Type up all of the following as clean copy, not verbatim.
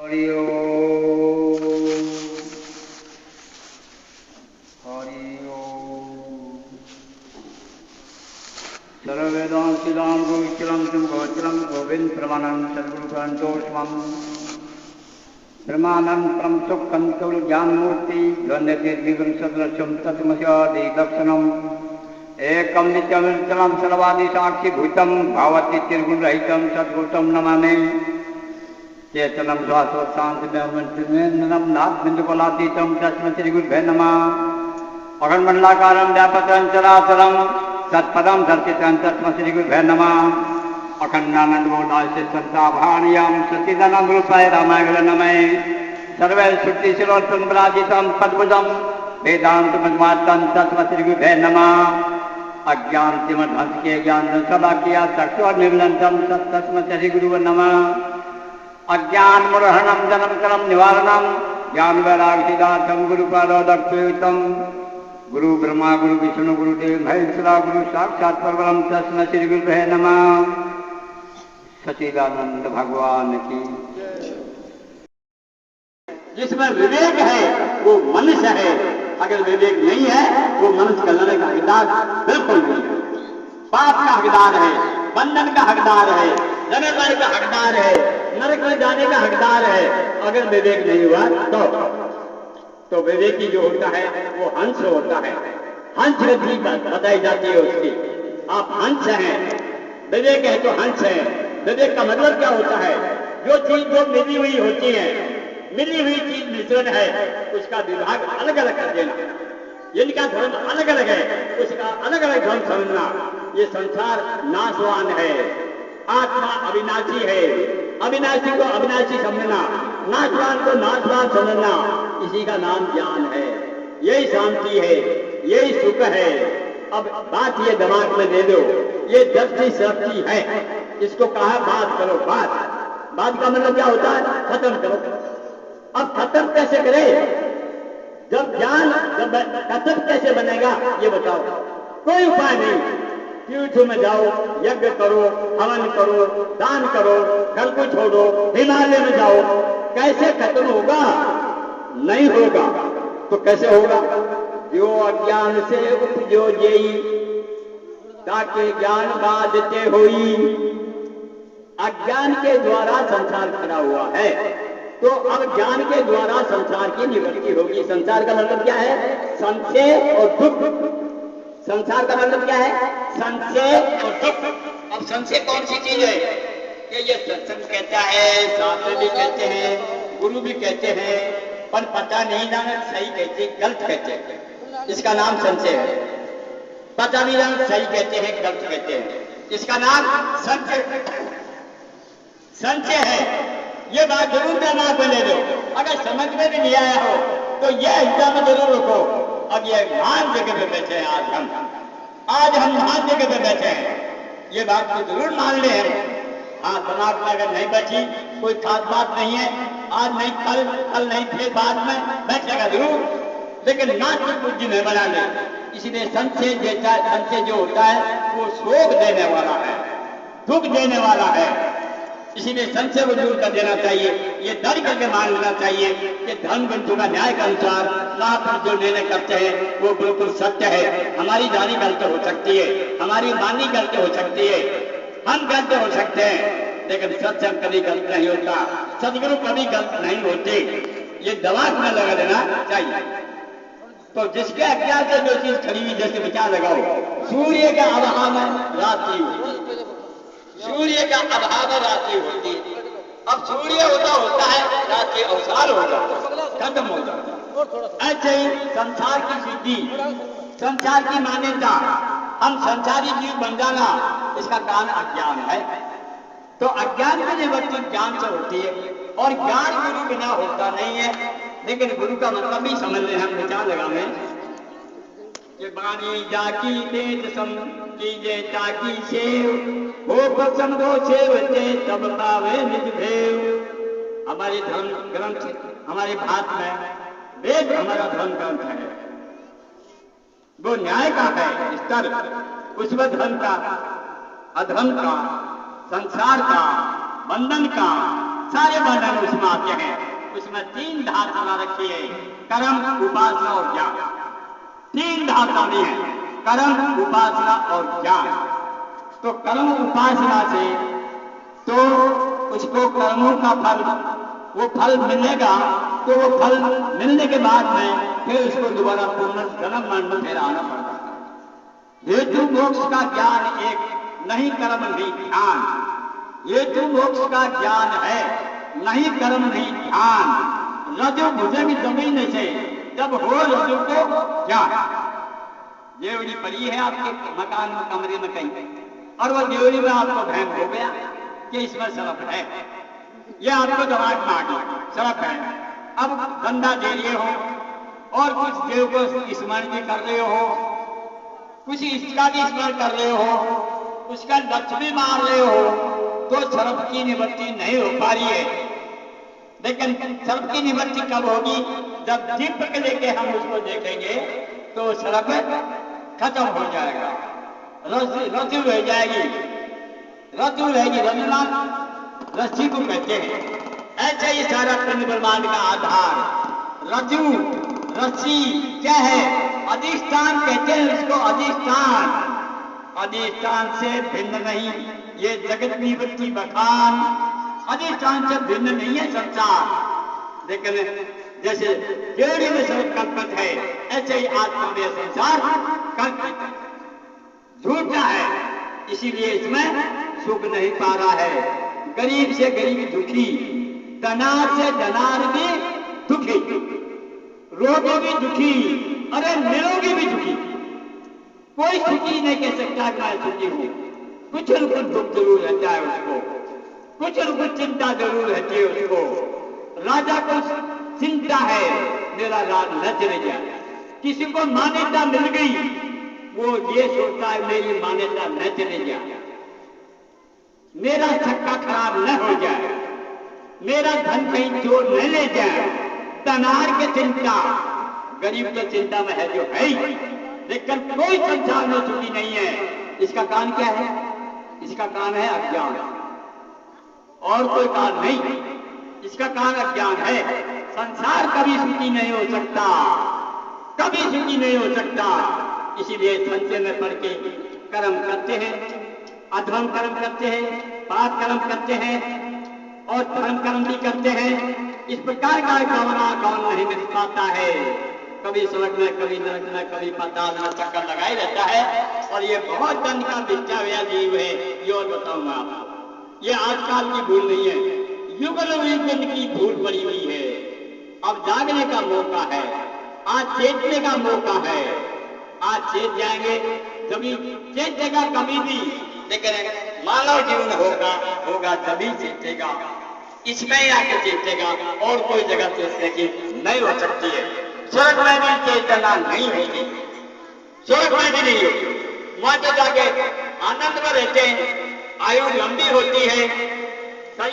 हरि ओम हरि ओम। सर्ववेदांतिदां गोविचरं गोचरं गोविंद प्रमाणं सद्गुरु संतोषमं प्रमाणं परम सुखं केवल ज्ञानमूर्ति द्वन्द्वतीर्घं सदृशं तत्मस्यादि दर्शनम् एकं नित्यं चलं सर्वादि साक्षी भूतं भावति त्रिगुणरहितं सद्गुरुं नमामि। चेतनं शाश्वतशान्तिमेवं नाथबिन्दुफलातीतं तस्मै श्रीगुरुभ्यो नमः। अखण्डमण्डलाकारं व्यापकं चराचरं सत्पदं दर्शितं तस्मै श्रीगुरुभ्यो नमः। अखण्डानन्दबोधाय संस्थाभाणीयं सच्चिदानन्दरूपाय रामाय नमः। सर्वै श्रुतिशिरोत्तमपराजितं पद्मजं वेदान्तमन्वार्थं तस्मै श्रीगुरुभ्यो नमः। अज्ञानतिमध्वंसके ज्ञानशलाकिया चक्षुर्निर्मलन्तं तस्मै श्रीगुरुवे नमः। अज्ञानमूलहरणं जन्मकरं निवारणं ज्ञानवैराग्यसिद्धार्थं गुरुपादोदक्षयुतं गुरु ब्रह्मा गुरु विष्णु गुरुदेव महेश्वरा गुरु साक्षात् परब्रह्म तस्मै श्रीगुरुवे नमः। सच्चिदानंद भगवान की। जिसमें विवेक है वो मनुष्य है, अगर विवेक नहीं है वो मनुष्य कहलाने का हकदार बिल्कुल नहीं है। पाप का हकदार है, बंधन का हकदार है, जन्मदारी का हकदार है, नरक में जाने का हकदार है। अगर विवेक नहीं हुआ तो विवेकी जो होता है वो हंस होता है। हंस गति बताई जाती है उसकी। आप हंस हैं, विवेक है तो हंस है। विवेक का मतलब क्या होता है? जो चीज जो मिली हुई होती है, मिली हुई चीज मिश्रण है, उसका विभाग अलग अलग कर देना। जिनका धर्म अलग अलग है उसका अलग अलग धर्म समझना। ये संसार नाशवान है, आत्मा अविनाशी है, अविनाशी को अविनाशी समझना, नाशवान को नाशवान समझना, इसी का नाम ज्ञान है। यही शांति है, यही सुख है। अब बात ये दिमाग में दे दो, ये दृष्टि सृष्टि है, इसको कहा बात करो। बात का मतलब क्या होता है? खत्म करो। अब खत्म कैसे करे? जब ज्ञान जब खत्म कैसे बनेगा ये बताओ। कोई उपाय नहीं। तीर्थ में जाओ, यज्ञ करो, हवन करो, दान करो, घर को छोड़ो, हिमालय में जाओ, कैसे खत्म होगा? नहीं होगा। तो कैसे होगा? जो अज्ञान से उपजो जेई ताके ज्ञान बाधते होई। अज्ञान के द्वारा संसार खड़ा हुआ है, तो अब ज्ञान के द्वारा संसार की निवृत्ति होगी। संसार का मतलब क्या है? संशय और दुख। संसार का मतलब क्या है? संशय और दुख। अब संशय कौन सी चीज है? कि ये सत्संग कहता है, शास्त्र भी कहते हैं, गुरु भी कहते हैं, पर पता नहीं ना सही कहते गलत कहते हैं, इसका नाम संशय है। पता नहीं ना सही कहते हैं गलत कहते हैं, इसका नाम संशय है। ये बात जरूर दिमाग में ले लो। अगर समझ में भी नहीं आया हो तो यह हिस्सा में जरूर रखो। अब ये महान जगह पे बैठे हैं आज हम महान जगह पे बैठे हैं, ये बात को जरूर मान ले। हाँ, दिमाग में अगर नहीं बैठी कोई खास बात नहीं है, आज नहीं कल नहीं फिर बाद में बैठेगा जरूर, लेकिन ना कोई बुद्धि नहीं बना ले। इसलिए संशय जो होता है वो शोक देने वाला है, दुख देने वाला है। इसीलिए संशय को दूर कर देना चाहिए। ये डर करके मान लेना चाहिए कि धर्म ग्रंथों का न्याय के अनुसार महापुरुष जो निर्णय करते हैं वो बिल्कुल सत्य है। हमारी जानी गलती हो सकती है, हमारी मानी गलती हो सकती है, हम गलत हो सकते हैं, लेकिन सत्संग कभी गलत नहीं होता, सदगुरु कभी गलत नहीं होते। ये दिमाग में लगा देना चाहिए। तो जिसके अज्ञान से जो चीज खड़ी हुई, जैसे विचार लगाओ, सूर्य के अभाव में रात्रि होती, सूर्य का अभाव रात्रि होती। अब सूर्य होता है, रात्रि अवसार होगा, खत्म होगा। ऐसे ही संसार की सिद्धि, संसार की मान्यता, हम संसारी जीव बन जाना, इसका कारण अज्ञान है। तो अज्ञान में निवृत्ति ज्ञान से होती है, और ज्ञान गुरु बिना होता नहीं है। लेकिन गुरु का मतलब भी समझ लें, हम विचार लगावे कि बानी जाकी तेज सम कीजे ताकी सेव हो प्रसन्न हो सेवते तब पावे निज भेव। हमारे धर्म ग्रंथ, हमारे हाथ में वेद हमारा धर्म ग्रंथ है, वो न्याय का है स्तर। उसमें धर्म का, अधर्म का, संसार का, बंधन का, सारे वर्णन उसमें आते हैं। उसमें 3 धारणा रखी है, कर्म, उपासना और ज्ञान। 3 धारणा भी है, कर्म, उपासना और ज्ञान। तो कर्म उपासना से तो उसको कर्मों का फल, वो फल मिलेगा, तो वो फल मिलने के बाद में फिर उसको दोबारा पुनर्जन्म में फिर आना पड़ता है। हेतु मोक्ष का ज्ञान एक, नहीं कर्म नहीं ध्यान। हेतु मोक्ष का ज्ञान है, नहीं कर्म नहीं ध्यान। रजो भुजंग जमीन से जब हो रजो को ज्ञान। देवड़ी पड़ी है आपके मकान में, कमरे में कहीं, और वो देवड़ी में आपको भ्रम हो गया कि इसमें सरफ है, ये आपको दिमाग में आ गया सरफ है। अब गंदा दे रहे हो और कुछ देव को स्मरण भी कर रहे हो, कुछ इसका भी स्मरण कर रहे हो, उसका लक्ष्य भी मार रहे हो, तो सरफ की निवृत्ति नहीं हो पा रही है। लेकिन सरफ की निवृत्ति कब होगी? जब दीप के लेके हम उसको देखेंगे तो सरफ खत्म हो जाएगा, रज्जु रह जाएगी, रज्जु रहेगी। रज्जुनाथ रस्सी को कहते हैं। ऐसे ही सारा पिंड ब्रह्मांड का आधार रज्जु, रस्सी क्या है? अधिष्ठान कहते हैं उसको, अधिष्ठान। अधिष्ठान से भिन्न नहीं ये जगत निवृत्ति बखान, अधिष्ठान से भिन्न नहीं है संसार। लेकिन जैसे देवड़ी में सब कल्पित है, ऐसे ही आत्मा में संसार कल्पित है, झूठा है। इसीलिए इसमें सुख नहीं पा रहा है। गरीब से गरीब दुखी, धनार से धनार भी दुखी, रोगी भी दुखी, अरे निरोगी भी दुखी। कोई सुखी नहीं कह सकता कि मैं सुखी हूं। कुछ न कुछ दुख जरूर रहता है उसको, कुछ न कुछ चिंता जरूर रहती है उसको। राजा को चिंता है मेरा राज न चले जाए, किसी को मान्यता मिल गई, वो ये सोचता है मेरी मान्यता न चले जाए, मेरा छक्का खराब न हो जाए, मेरा धन कहीं चोर न ले जाए। तनार के चिंता, गरीब तो चिंता में है जो है ही, लेकिन कोई संसार में सुखी नहीं है। इसका कारण क्या है? इसका कारण है अज्ञान, और कोई कारण नहीं। इसका कारण अज्ञान है। संसार कभी सुखी नहीं हो सकता, कभी सुखी नहीं हो सकता। इसीलिए संचय में पढ़ के कर्म करते हैं, अधर्म कर्म करते हैं, पाप कर्म करते हैं और धर्म कर्म भी करते हैं। इस प्रकार का कौन नहीं मिल पाता है। कभी स्वर्ग में, कभी नरक में, कभी पाताल में चक्कर लगाए रहता है। और ये बहुत दंड का बिछा हुआ जीव है। ये और बताऊंगा आपको, ये आजकल की भूल नहीं है, युगल की भूल पड़ी हुई है। अब जागने का मौका है, आज चेतने का मौका है। आज चेत जाएंगे, कभी चेतेगा कभी भी, लेकिन मानव जीवन होगा तभी चेतेगा, इसमें आके चेतेगा। और कोई जगह चेतने की नहीं हो सकती है। स्वर्ग में भी चेतना नहीं होगी, स्वर्ग में भी नहीं होगी। वहां तो जाके आनंद में रहते हैं, आयु लंबी होती है।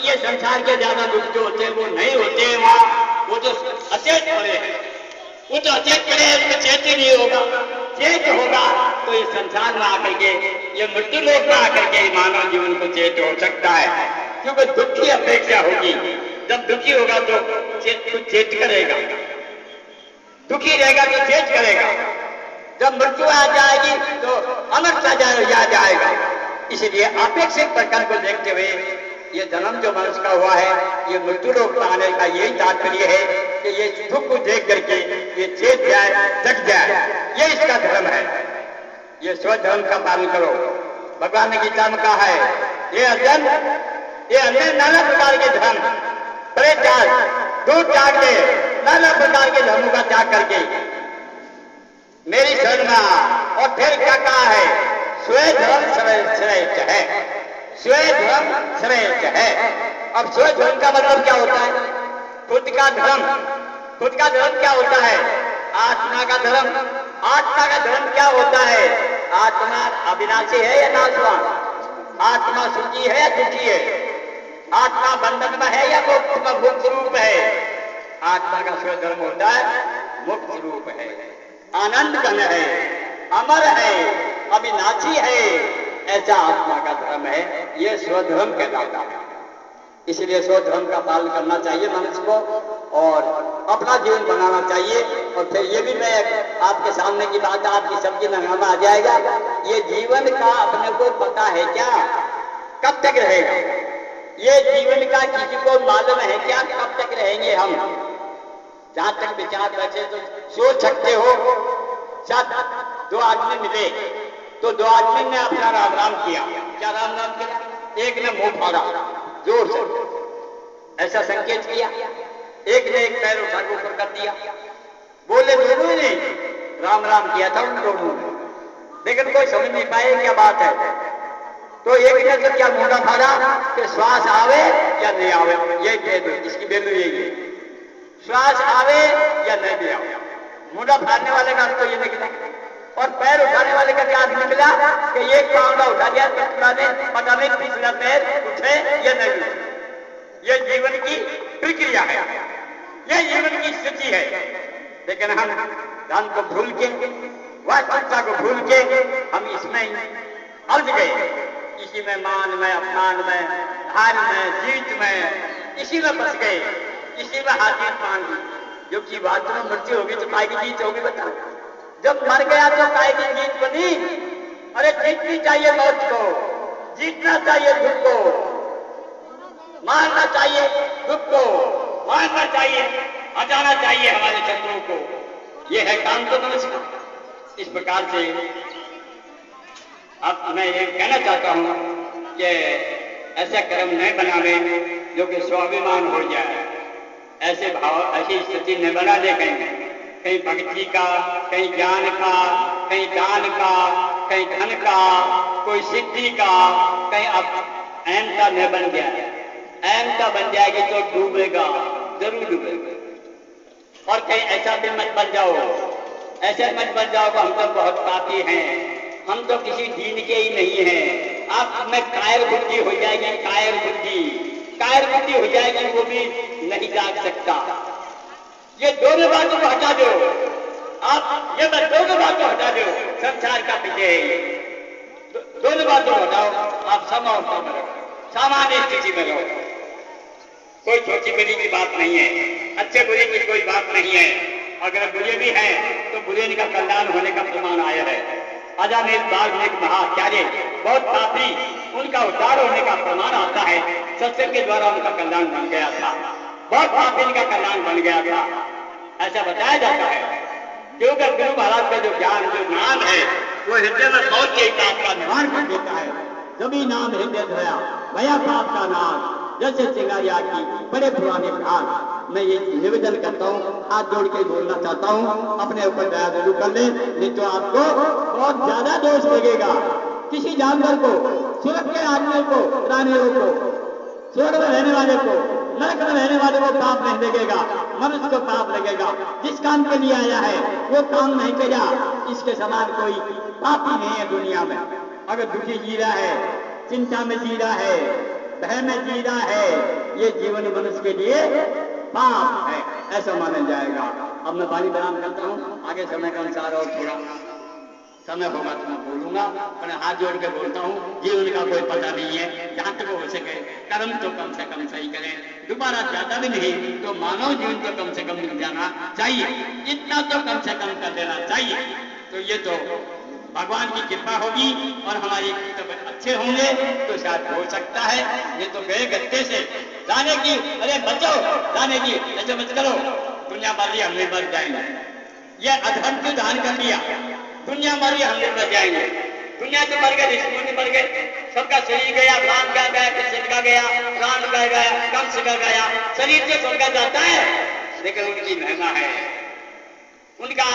ये संसार के ज्यादा दुख जो होते हैं वो नहीं होते हैं वहां। वो जो अचेत पड़े हैं, वो तो अचेत पड़े हैं, उसमें चेत ही नहीं होगा। चेत होगा तो ये संसार में आकर के, ये मृत्यु लोक में आकर के मानव जीवन को चेत हो सकता है। क्योंकि दुख की अपेक्षा होगी। जब दुखी होगा तो चेत करेगा, दुखी रहेगा तो चेत करेगा। जब मृत्यु आ जाएगी तो अमरता जाएगा। इसलिए अपेक्षित प्रकार को देखते हुए ये जन्म जो मनुष्य का हुआ है, ये मृत्यु लोक में आने का यही तात्पर्य है कि ये दुख को देख करके ये चेत जाए, जग जाए। ये इसका धर्म है। ये स्वधर्म का पालन करो। भगवान ने गीता में कहा है, ये अर्जुन नाना प्रकार के धर्म परित्याग, दूर त्याग दे, नाना प्रकार के धर्मों का त्याग करके मेरी शरण में आ। और फिर क्या कहा है? स्वधर्म श्रेष्ठ है, स्वधर्म श्रेष्ठ है। अब स्वधर्म का मतलब क्या होता है? खुद का धर्म। खुद का धर्म क्या होता है? आत्मा का धर्म। आत्मा का धर्म क्या होता है? आत्मा अविनाशी है या नाशवान? आत्मा सुखी है या दुखी है? आत्मा बंधन में है या मुक्त रूप है? आत्मा का स्वधर्म होता है मुक्त रूप है, आनंद घन है, अमर है, अविनाशी है। ऐसा आत्मा का धर्म है, ये स्वधर्म कहलाता है। इसलिए स्व धर्म का पालन करना चाहिए मनुष्य को और अपना जीवन बनाना चाहिए। और फिर ये भी मैं आपके सामने की बात आपकी सबकी नजर आ जाएगा, ये जीवन का अपने को पता है क्या, कब तक रहेगा? ये जीवन का किसी को मालूम है क्या, कब तक रहेंगे हम? जहां तक विचार बचे तो सोच सकते हो, शायद दो आदमी मिले तो दो आदमी ने अपना राम राम किया। क्या राम राम किया? एक ने मुंह फाड़ा जोर से, ऐसा संकेत किया। एक ने एक पैर उठा के ऊपर कर दिया। बोले दोनों ने राम राम किया था उन दोनों ने, लेकिन कोई समझ नहीं पाए क्या बात है। तो एक ने तो क्या मुंडा फाड़ा कि श्वास आवे या नहीं आवे, ये कह दो, इसकी वैल्यू यही है, श्वास आवे या नहीं भी आवे। मुंडा फाड़ने वाले का तो ये निकला, और पैर उठाने वाले का क्या निकला कि एक पांवड़ा उठा दिया तो पता नहीं पिछला पैर उठे या नहीं उठे। ये जीवन की प्रक्रिया है, ये जीवन की स्थिति है। लेकिन हम धन को भूल के, वास्तविकता को भूल के हम इसमें उलझ गए, इसी में मान में, अपमान में, हार में, जीत में, इसी में फंस गए, इसी में हाजिर मान ली। जो कि बात में मृत्यु होगी तो काय की जीत होगी बताओ? जब मर गया तो काय की जीत बनी? अरे जीतनी चाहिए मौत को, जीतना चाहिए दुख को, मारना चाहिए दुख को, मारना चाहिए, हटाना चाहिए हमारे शत्रुओं को। ये है काम तो मनुष्य का। इस प्रकार से अब मैं ये कहना चाहता हूं कि ऐसा कर्म नहीं बनावे जो कि स्वाभिमान हो जाए, ऐसे भाव, ऐसी स्थिति न बना दे कहीं भक्ति का, कहीं ज्ञान का, कहीं दान का, कहीं धन का, कोई सिद्धि का, कहीं अहमता न बन जाए। अहमता बन जाएगी तो डूबेगा, जरूर डूबेगा। और कहीं ऐसा भी मत बन जाओ, ऐसे मत बन जाओ कि हम तो बहुत पापी हैं, हम तो किसी दीन के ही नहीं हैं। आप में कायर बुद्धि हो जाएगी, कायर बुद्धि हो जाएगी, वो भी नहीं जाग सकता। ये दोनों बातों को हटा दो आप, ये दोनों बातों को हटा दो, संसार का विजय है। दोनों बातों को हटाओ, आप समावस्था में रहो, सामान्य स्थिति में रहो। कोई छोटी बड़ी की बात नहीं है, अच्छे बुरे की कोई बात नहीं है। अगर बुरे भी हैं तो बुरे का कल्याण होने का प्रमाण आया है। अजामिल वाल्मीकि महाचार्य बहुत पापी, उनका उद्धार होने का प्रमाण आता है। सत्संग के द्वारा उनका कल्याण बन गया था, बहुत पापी का कल्याण बन गया था, ऐसा बताया जाता है। क्योंकि गुरु महाराज का जो ज्ञान, जो नाम है, वो हृदय में बहुत के पाप का निवारण कर देता है। जब नाम हृदय धोया भया पाप का नाश, जैसे चिंगारिया की बड़े पुराने प्राण। मैं ये निवेदन करता हूँ, हाथ जोड़ के बोलना चाहता हूँ, अपने ऊपर दया जरूर कर ले, नहीं तो आपको बहुत ज्यादा दोष लगेगा। किसी जानवर को, स्वर्ग के आदमी को, प्राणियों को, स्वर्ग में रहने वाले को, नरक में रहने वाले को पाप नहीं लगेगा, मनुष्य को पाप लगेगा। जिस काम के लिए आया है वो काम नहीं किया, इसके समान कोई पापी नहीं है दुनिया में। अगर दुखी जी रहा है, चिंता में जी रहा है, भय में जी रहा है, ये जीवन मनुष्य के लिए पाप है, ऐसा माना जाएगा। अब मैं वाणी विराम करता हूँ, आगे समय के अनुसार और थोड़ा समय होगा तो मैं बोलूंगा, पर हाथ जोड़ के बोलता हूँ, जीवन का कोई पता नहीं है। जहां तक हो सके कर्म तो कम से कम सही करें, दोबारा ज्यादा भी नहीं तो मानव जीवन तो कम से कम मिल जाना चाहिए, इतना तो कम से कम कर देना चाहिए। तो ये तो भगवान की कृपा होगी और हमारे तबियत अच्छे होंगे तो शायद हो सकता है। ये तो गए गत्ते से जाने की, अरे बचो जाने की, ऐसे मत करो, दुनिया मारी हमने मर जाएंगे। ये अधर्म को दान कर लिया, दुनिया मारी हमने मर जाएंगे। दुनिया से मर गए, ऋषि मर गए, सबका शरीर गया, प्राण का गया, कृष्ण का गया, प्राण का गया, कंस का गया, शरीर से स्वर्ग जाता है, लेकिन उनकी महिमा है, उनका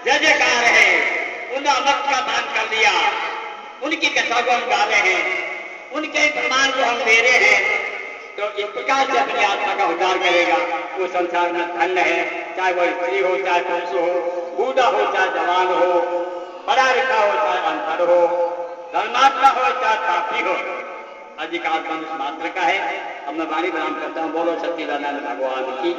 जय जयकार है, उन्होंने अमृत का दान कर दिया, उनकी कथा को हम गा रहे हैं, उनके प्रमाण को हम दे रहे हैं। तो इस प्रकार से अपनी आत्मा का उद्धार करेगा। वो संसार में धन्य है, चाहे वो स्त्री हो, चाहे पुरुष हो, बूढ़ा हो, चाहे जवान हो, पढ़ा लिखा हो, चाहे अनपढ़ हो, धर्मात्मा हो, चाहे पापी हो, अधिकार मनुष्य मात्र का है। अब मैं वाणी विराम करता हूँ। बोलो सच्चिदानंद भगवान की।